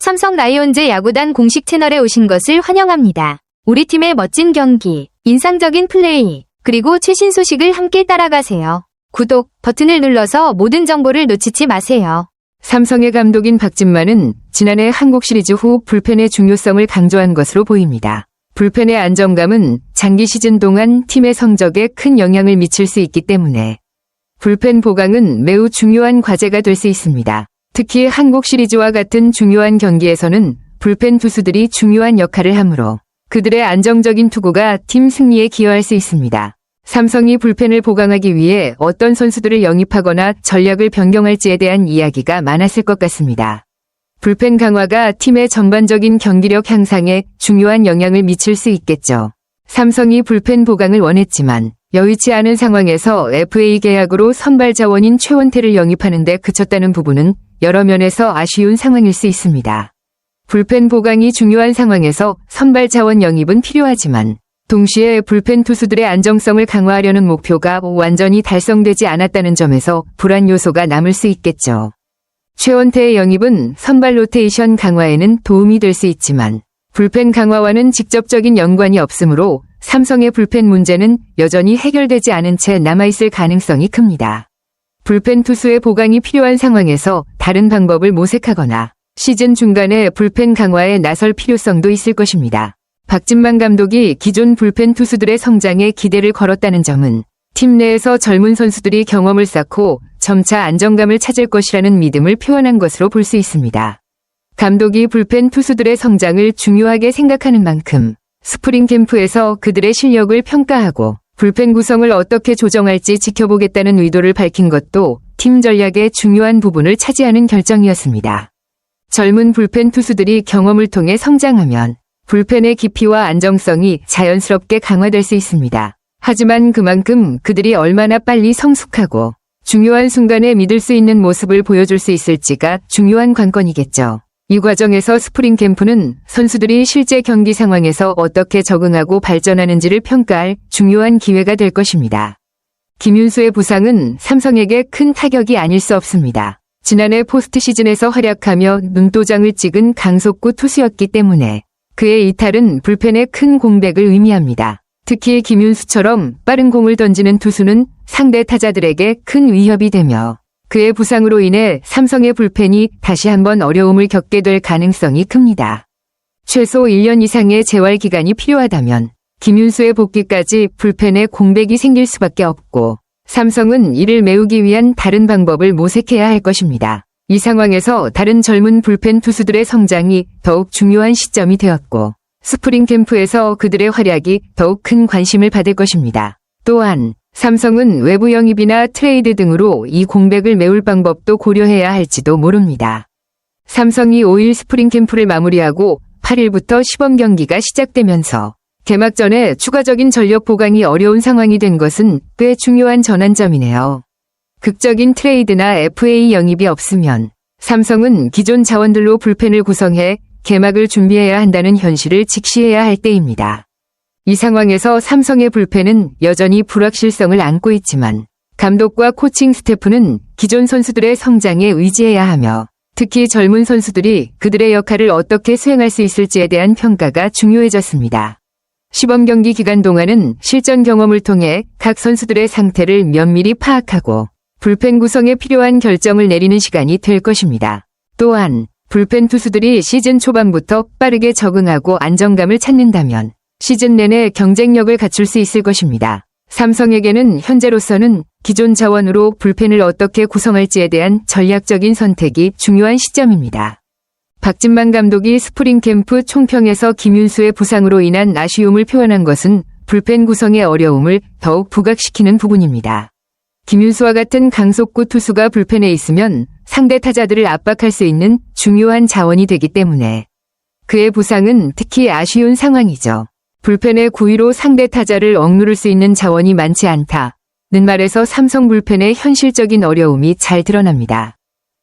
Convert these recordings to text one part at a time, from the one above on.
삼성 라이온즈 야구단 공식 채널에 오신 것을 환영합니다. 우리 팀의 멋진 경기, 인상적인 플레이, 그리고 최신 소식을 함께 따라가세요. 구독 버튼을 눌러서 모든 정보를 놓치지 마세요. 삼성의 감독인 박진만은 지난해 한국 시리즈 후 불펜의 중요성을 강조한 것으로 보입니다. 불펜의 안정감은 장기 시즌 동안 팀의 성적에 큰 영향을 미칠 수 있기 때문에 불펜 보강은 매우 중요한 과제가 될 수 있습니다. 특히 한국 시리즈와 같은 중요한 경기에서는 불펜 투수들이 중요한 역할을 하므로 그들의 안정적인 투구가 팀 승리에 기여할 수 있습니다. 삼성이 불펜을 보강하기 위해 어떤 선수들을 영입하거나 전략을 변경할지에 대한 이야기가 많았을 것 같습니다. 불펜 강화가 팀의 전반적인 경기력 향상에 중요한 영향을 미칠 수 있겠죠. 삼성이 불펜 보강을 원했지만 여의치 않은 상황에서 FA 계약으로 선발 자원인 최원태를 영입하는 데 그쳤다는 부분은 여러 면에서 아쉬운 상황일 수 있습니다. 불펜 보강이 중요한 상황에서 선발 자원 영입은 필요하지만 동시에 불펜 투수들의 안정성을 강화하려는 목표가 완전히 달성되지 않았다는 점에서 불안 요소가 남을 수 있겠죠. 최원태의 영입은 선발 로테이션 강화에는 도움이 될 수 있지만 불펜 강화와는 직접적인 연관이 없으므로 삼성의 불펜 문제는 여전히 해결되지 않은 채 남아있을 가능성이 큽니다. 불펜 투수의 보강이 필요한 상황에서 다른 방법을 모색하거나 시즌 중간에 불펜 강화에 나설 필요성도 있을 것입니다. 박진만 감독이 기존 불펜 투수들의 성장에 기대를 걸었다는 점은 팀 내에서 젊은 선수들이 경험을 쌓고 점차 안정감을 찾을 것이라는 믿음을 표현한 것으로 볼 수 있습니다. 감독이 불펜 투수들의 성장을 중요하게 생각하는 만큼 스프링 캠프에서 그들의 실력을 평가하고 불펜 구성을 어떻게 조정할지 지켜보겠다는 의도를 밝힌 것도 팀 전략의 중요한 부분을 차지하는 결정이었습니다. 젊은 불펜 투수들이 경험을 통해 성장하면 불펜의 깊이와 안정성이 자연스럽게 강화될 수 있습니다. 하지만 그만큼 그들이 얼마나 빨리 성숙하고 중요한 순간에 믿을 수 있는 모습을 보여줄 수 있을지가 중요한 관건이겠죠. 이 과정에서 스프링 캠프는 선수들이 실제 경기 상황에서 어떻게 적응하고 발전하는지를 평가할 중요한 기회가 될 것입니다. 김윤수의 부상은 삼성에게 큰 타격이 아닐 수 없습니다. 지난해 포스트 시즌에서 활약하며 눈도장을 찍은 강속구 투수였기 때문에 그의 이탈은 불펜에 큰 공백을 의미합니다. 특히 김윤수처럼 빠른 공을 던지는 투수는 상대 타자들에게 큰 위협이 되며 그의 부상으로 인해 삼성의 불펜이 다시 한번 어려움을 겪게 될 가능성이 큽니다. 최소 1년 이상의 재활 기간이 필요하다면 김윤수의 복귀까지 불펜에 공백이 생길 수밖에 없고 삼성은 이를 메우기 위한 다른 방법을 모색해야 할 것입니다. 이 상황에서 다른 젊은 불펜 투수들의 성장이 더욱 중요한 시점이 되었고 스프링 캠프에서 그들의 활약이 더욱 큰 관심을 받을 것입니다. 또한 삼성은 외부 영입이나 트레이드 등으로 이 공백을 메울 방법도 고려해야 할지도 모릅니다. 삼성이 5일 스프링 캠프를 마무리하고 8일부터 시범 경기가 시작되면서 개막 전에 추가적인 전력 보강이 어려운 상황이 된 것은 꽤 중요한 전환점이네요. 극적인 트레이드나 FA 영입이 없으면 삼성은 기존 자원들로 불펜을 구성해 개막을 준비해야 한다는 현실을 직시해야 할 때입니다. 이 상황에서 삼성의 불펜은 여전히 불확실성을 안고 있지만 감독과 코칭 스태프는 기존 선수들의 성장에 의지해야 하며 특히 젊은 선수들이 그들의 역할을 어떻게 수행할 수 있을지에 대한 평가가 중요해졌습니다. 시범 경기 기간 동안은 실전 경험을 통해 각 선수들의 상태를 면밀히 파악하고 불펜 구성에 필요한 결정을 내리는 시간이 될 것입니다. 또한 불펜 투수들이 시즌 초반부터 빠르게 적응하고 안정감을 찾는다면 시즌 내내 경쟁력을 갖출 수 있을 것입니다. 삼성에게는 현재로서는 기존 자원으로 불펜을 어떻게 구성할지에 대한 전략적인 선택이 중요한 시점입니다. 박진만 감독이 스프링 캠프 총평에서 김윤수의 부상으로 인한 아쉬움을 표현한 것은 불펜 구성의 어려움을 더욱 부각시키는 부분입니다. 김윤수와 같은 강속구 투수가 불펜에 있으면 상대 타자들을 압박할 수 있는 중요한 자원이 되기 때문에 그의 부상은 특히 아쉬운 상황이죠. 불펜의 구위로 상대 타자를 억누를 수 있는 자원이 많지 않다는 말에서 삼성 불펜의 현실적인 어려움이 잘 드러납니다.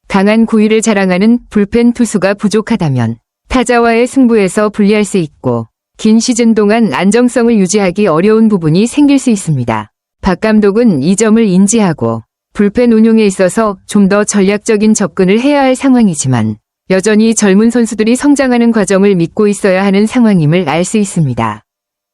강한 구위를 자랑하는 불펜 투수가 부족하다면 타자와의 승부에서 불리할 수 있고 긴 시즌 동안 안정성을 유지하기 어려운 부분이 생길 수 있습니다. 박 감독은 이 점을 인지하고 불펜 운용에 있어서 좀 더 전략적인 접근을 해야 할 상황이지만 여전히 젊은 선수들이 성장하는 과정을 믿고 있어야 하는 상황임을 알 수 있습니다.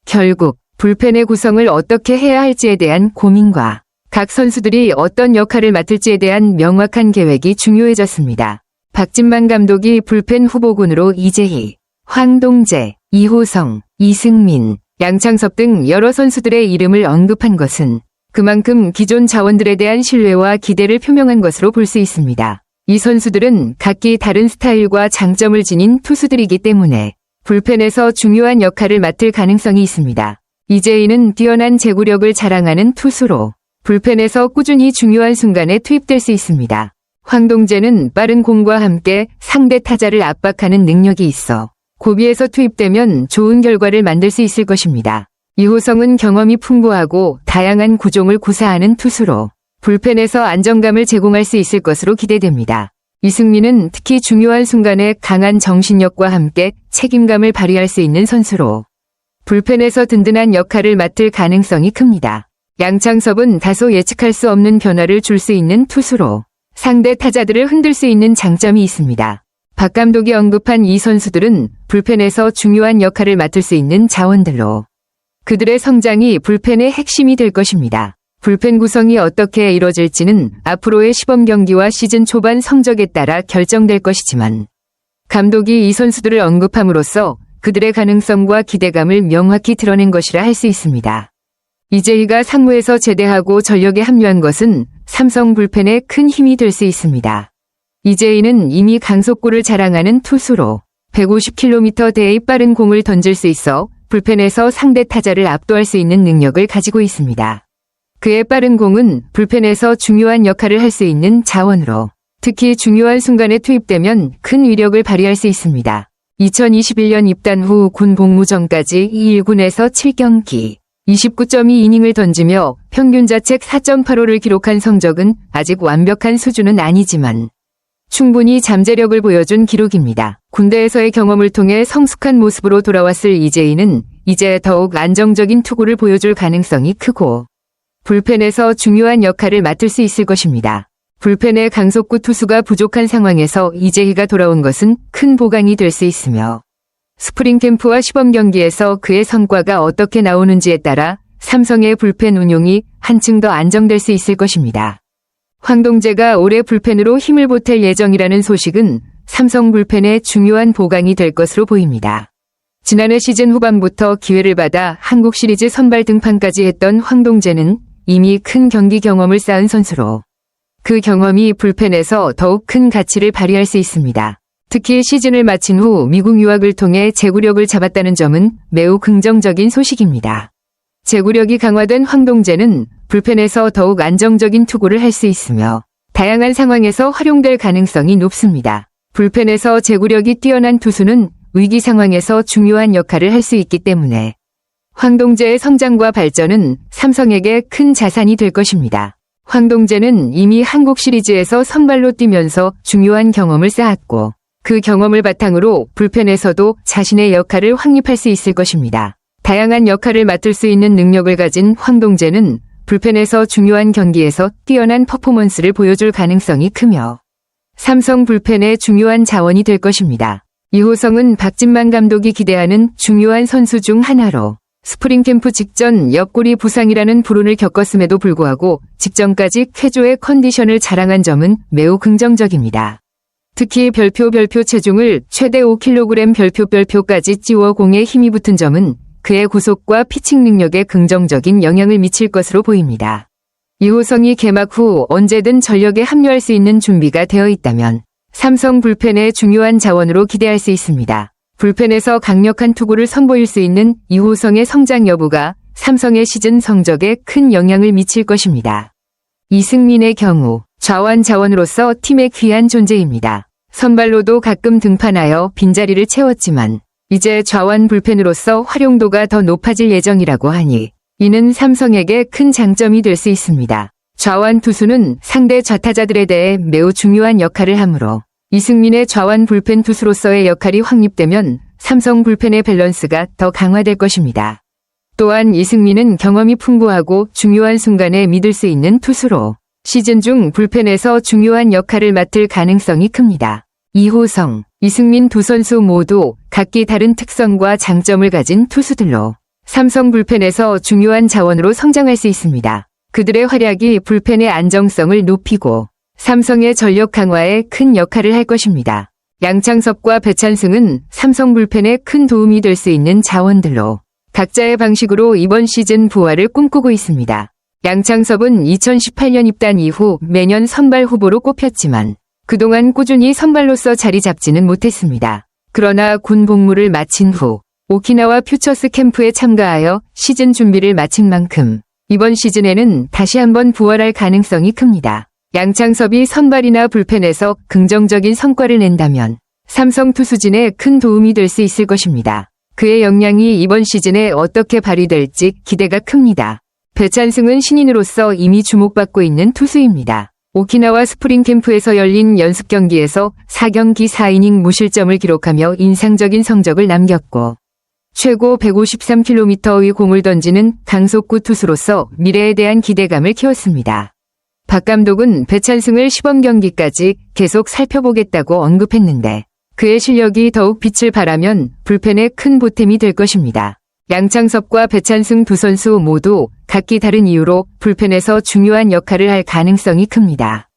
결국 불펜의 구성을 어떻게 해야 할지에 대한 고민과 각 선수들이 어떤 역할을 맡을지에 대한 명확한 계획이 중요해졌습니다. 박진만 감독이 불펜 후보군으로 이재희, 황동재, 이호성, 이승민, 양창섭 등 여러 선수들의 이름을 언급한 것은 그만큼 기존 자원들에 대한 신뢰와 기대를 표명한 것으로 볼 수 있습니다. 이 선수들은 각기 다른 스타일과 장점을 지닌 투수들이기 때문에 불펜에서 중요한 역할을 맡을 가능성이 있습니다. 이재희는 뛰어난 제구력을 자랑하는 투수로 불펜에서 꾸준히 중요한 순간에 투입될 수 있습니다. 황동재는 빠른 공과 함께 상대 타자를 압박하는 능력이 있어 고비에서 투입되면 좋은 결과를 만들 수 있을 것입니다. 이호성은 경험이 풍부하고 다양한 구종을 구사하는 투수로 불펜에서 안정감을 제공할 수 있을 것으로 기대됩니다. 이승민은 특히 중요한 순간에 강한 정신력과 함께 책임감을 발휘할 수 있는 선수로 불펜에서 든든한 역할을 맡을 가능성이 큽니다. 양창섭은 다소 예측할 수 없는 변화를 줄 수 있는 투수로 상대 타자들을 흔들 수 있는 장점이 있습니다. 박 감독이 언급한 이 선수들은 불펜에서 중요한 역할을 맡을 수 있는 자원들로 그들의 성장이 불펜의 핵심이 될 것입니다. 불펜 구성이 어떻게 이뤄질지는 앞으로의 시범 경기와 시즌 초반 성적에 따라 결정될 것이지만 감독이 이 선수들을 언급함으로써 그들의 가능성과 기대감을 명확히 드러낸 것이라 할 수 있습니다. 이재희가 상무에서 제대하고 전력에 합류한 것은 삼성 불펜에 큰 힘이 될 수 있습니다. 이재희는 이미 강속구를 자랑하는 투수로 150km대의 빠른 공을 던질 수 있어 불펜에서 상대 타자를 압도할 수 있는 능력을 가지고 있습니다. 그의 빠른 공은 불펜에서 중요한 역할을 할 수 있는 자원으로 특히 중요한 순간에 투입되면 큰 위력을 발휘할 수 있습니다. 2021년 입단 후 군 복무 전까지 1군에서 7경기 29.2이닝을 던지며 평균 자책 4.85를 기록한 성적은 아직 완벽한 수준은 아니지만 충분히 잠재력을 보여준 기록입니다. 군대에서의 경험을 통해 성숙한 모습으로 돌아왔을 이재희는 이제 더욱 안정적인 투구를 보여줄 가능성이 크고 불펜에서 중요한 역할을 맡을 수 있을 것입니다. 불펜의 강속구 투수가 부족한 상황에서 이재희가 돌아온 것은 큰 보강이 될 수 있으며 스프링 캠프와 시범 경기에서 그의 성과가 어떻게 나오는지에 따라 삼성의 불펜 운용이 한층 더 안정될 수 있을 것입니다. 황동재가 올해 불펜으로 힘을 보탤 예정이라는 소식은 삼성 불펜의 중요한 보강이 될 것으로 보입니다. 지난해 시즌 후반부터 기회를 받아 한국 시리즈 선발 등판까지 했던 황동재는 이미 큰 경기 경험을 쌓은 선수로 그 경험이 불펜에서 더욱 큰 가치를 발휘할 수 있습니다. 특히 시즌을 마친 후 미국 유학을 통해 제구력을 잡았다는 점은 매우 긍정적인 소식입니다. 제구력이 강화된 황동재는 불펜에서 더욱 안정적인 투구를 할 수 있으며 다양한 상황에서 활용될 가능성이 높습니다. 불펜에서 제구력이 뛰어난 투수는 위기 상황에서 중요한 역할을 할 수 있기 때문에 황동재의 성장과 발전은 삼성에게 큰 자산이 될 것입니다. 황동재는 이미 한국 시리즈에서 선발로 뛰면서 중요한 경험을 쌓았고 그 경험을 바탕으로 불펜에서도 자신의 역할을 확립할 수 있을 것입니다. 다양한 역할을 맡을 수 있는 능력을 가진 황동재는 불펜에서 중요한 경기에서 뛰어난 퍼포먼스를 보여줄 가능성이 크며 삼성 불펜의 중요한 자원이 될 것입니다. 이호성은 박진만 감독이 기대하는 중요한 선수 중 하나로 스프링 캠프 직전 옆구리 부상이라는 불운을 겪었음에도 불구하고 직전까지 쾌조의 컨디션을 자랑한 점은 매우 긍정적입니다. 특히 별표 체중을 최대 5kg 별표까지 찌워 공에 힘이 붙은 점은 그의 구속과 피칭 능력에 긍정적인 영향을 미칠 것으로 보입니다. 이호성이 개막 후 언제든 전력에 합류할 수 있는 준비가 되어 있다면 삼성 불펜의 중요한 자원으로 기대할 수 있습니다. 불펜에서 강력한 투구를 선보일 수 있는 이호성의 성장 여부가 삼성의 시즌 성적에 큰 영향을 미칠 것입니다. 이승민의 경우 좌완 자원으로서 팀의 귀한 존재입니다. 선발로도 가끔 등판하여 빈자리를 채웠지만 이제 좌완 불펜으로서 활용도가 더 높아질 예정이라고 하니 이는 삼성에게 큰 장점이 될 수 있습니다. 좌완 투수는 상대 좌타자들에 대해 매우 중요한 역할을 하므로 이승민의 좌완 불펜 투수로서의 역할이 확립되면 삼성 불펜의 밸런스가 더 강화될 것입니다. 또한 이승민은 경험이 풍부하고 중요한 순간에 믿을 수 있는 투수로 시즌 중 불펜에서 중요한 역할을 맡을 가능성이 큽니다. 이호성, 이승민 두 선수 모두 각기 다른 특성과 장점을 가진 투수들로 삼성 불펜에서 중요한 자원으로 성장할 수 있습니다. 그들의 활약이 불펜의 안정성을 높이고 삼성의 전력 강화에 큰 역할을 할 것입니다. 양창섭과 배찬승은 삼성 불펜에 큰 도움이 될 수 있는 자원들로 각자의 방식으로 이번 시즌 부활을 꿈꾸고 있습니다. 양창섭은 2018년 입단 이후 매년 선발 후보로 꼽혔지만 그동안 꾸준히 선발로서 자리 잡지는 못했습니다. 그러나 군 복무를 마친 후 오키나와 퓨처스 캠프에 참가하여 시즌 준비를 마친 만큼 이번 시즌에는 다시 한번 부활할 가능성이 큽니다. 양창섭이 선발이나 불펜에서 긍정적인 성과를 낸다면 삼성 투수진에 큰 도움이 될 수 있을 것입니다. 그의 역량이 이번 시즌에 어떻게 발휘될지 기대가 큽니다. 배찬승은 신인으로서 이미 주목받고 있는 투수입니다. 오키나와 스프링 캠프에서 열린 연습 경기에서 4경기 4이닝 무실점을 기록하며 인상적인 성적을 남겼고 최고 153km의 공을 던지는 강속구 투수로서 미래에 대한 기대감을 키웠습니다. 박 감독은 배찬승을 시범 경기까지 계속 살펴보겠다고 언급했는데 그의 실력이 더욱 빛을 발하면 불펜에 큰 보탬이 될 것입니다. 양창섭과 배찬승 두 선수 모두 각기 다른 이유로 불펜에서 중요한 역할을 할 가능성이 큽니다.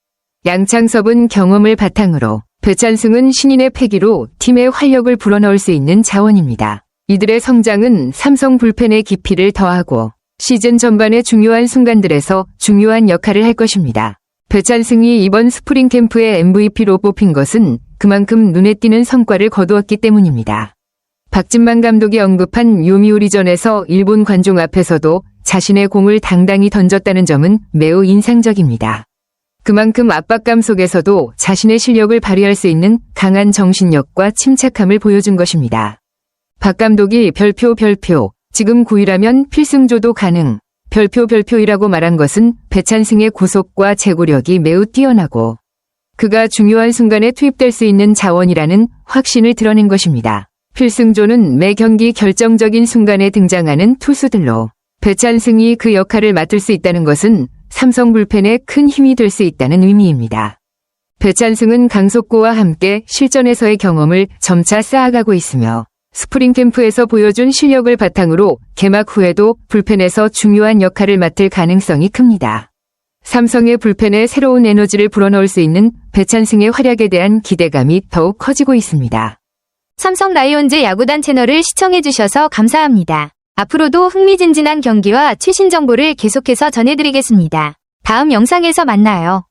양창섭은 경험을 바탕으로, 배찬승은 신인의 패기로 팀의 활력을 불어넣을 수 있는 자원입니다. 이들의 성장은 삼성 불펜의 깊이를 더하고 시즌 전반의 중요한 순간들에서 중요한 역할을 할 것입니다. 배찬승이 이번 스프링 캠프의 MVP로 뽑힌 것은 그만큼 눈에 띄는 성과를 거두었기 때문입니다. 박진만 감독이 언급한 요미우리전에서 일본 관중 앞에서도 자신의 공을 당당히 던졌다는 점은 매우 인상적입니다. 그만큼 압박감 속에서도 자신의 실력을 발휘할 수 있는 강한 정신력과 침착함을 보여준 것입니다. 박 감독이 별표 지금 9위라면 필승조도 가능, 별표이라고 말한 것은 배찬승의 구속과 제구력이 매우 뛰어나고 그가 중요한 순간에 투입될 수 있는 자원이라는 확신을 드러낸 것입니다. 필승조는 매 경기 결정적인 순간에 등장하는 투수들로 배찬승이 그 역할을 맡을 수 있다는 것은 삼성 불펜에 큰 힘이 될 수 있다는 의미입니다. 배찬승은 강속구와 함께 실전에서의 경험을 점차 쌓아가고 있으며 스프링 캠프에서 보여준 실력을 바탕으로 개막 후에도 불펜에서 중요한 역할을 맡을 가능성이 큽니다. 삼성의 불펜에 새로운 에너지를 불어넣을 수 있는 배찬승의 활약에 대한 기대감이 더욱 커지고 있습니다. 삼성 라이온즈 야구단 채널을 시청해주셔서 감사합니다. 앞으로도 흥미진진한 경기와 최신 정보를 계속해서 전해드리겠습니다. 다음 영상에서 만나요.